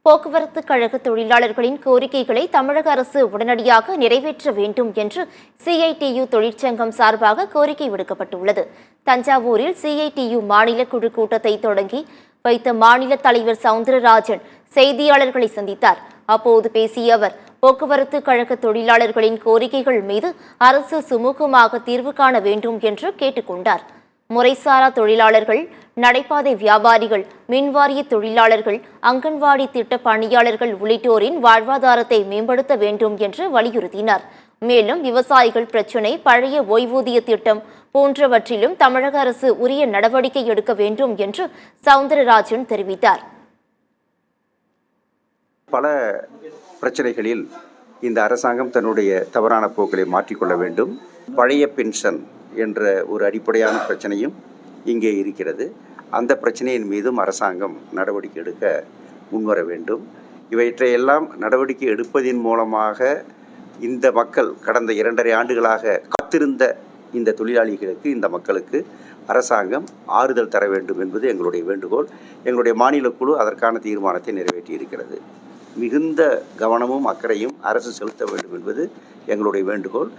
போக்குவரத்து கழக தொழிலாளர்களின் கோரிக்கைகளை தமிழக அரசு உடனடியாக நிறைவேற்ற வேண்டும் என்று சிஐடியு தொழிற்சங்கம் சார்பாக கோரிக்கை விடுக்கப்பட்டுள்ளது. தஞ்சாவூரில் சிஐடியு மாநில குழு கூட்டத்தை தொடங்கி வைத்த மாநில தலைவர் சவுந்தரராஜன் செய்தியாளர்களை சந்தித்தார். அப்போது பேசிய அவர், போக்குவரத்து கழக தொழிலாளர்களின் கோரிக்கைகள் மீது அரசு சுமூகமாக தீர்வு காண வேண்டும் என்று கேட்டுக்கொண்டார். முறைசாரா தொழிலாளர்கள், நடைபாதை வியாபாரிகள், மின்வாரிய தொழிலாளர்கள், அங்கன்வாடி திட்ட பணியாளர்கள் உள்ளிட்டோரின் வாழ்வாதாரத்தை மேம்படுத்த வேண்டும் என்று வலியுறுத்தினார். மேலும் விவசாயிகள் பிரச்சினை, பழைய ஓய்வூதிய திட்டம் போன்றவற்றிலும் தமிழக அரசு உரிய நடவடிக்கை எடுக்க வேண்டும் என்று சவுந்தரராஜன் தெரிவித்தார். பல பிரச்சனைகளில் இந்த அரசாங்கம் தன்னுடைய தவறான போக்களை மாற்றிக்கொள்ள வேண்டும். பழைய பென்ஷன் என்ற ஒரு அடிப்படையான பிரச்சனையும் இங்கே இருக்கிறது. அந்த பிரச்சனையின் மீதும் அரசாங்கம் நடவடிக்கை எடுக்க முன்வர வேண்டும். இவற்றையெல்லாம் நடவடிக்கை எடுப்பதின் மூலமாக இந்த மக்கள் கடந்த 2.5 ஆண்டுகளாக காத்திருந்த இந்த தொழிலாளிகளுக்கு, இந்த மக்களுக்கு அரசாங்கம் ஆறுதல் தர வேண்டும் என்பது எங்களுடைய வேண்டுகோள். எங்களுடைய மாநில குழு அதற்கான தீர்மானத்தை நிறைவேற்றி இருக்கிறது. மிகுந்த கவனமும் அக்கறையும் அரசு செலுத்த வேண்டும் என்பது எங்களுடைய வேண்டுகோள்.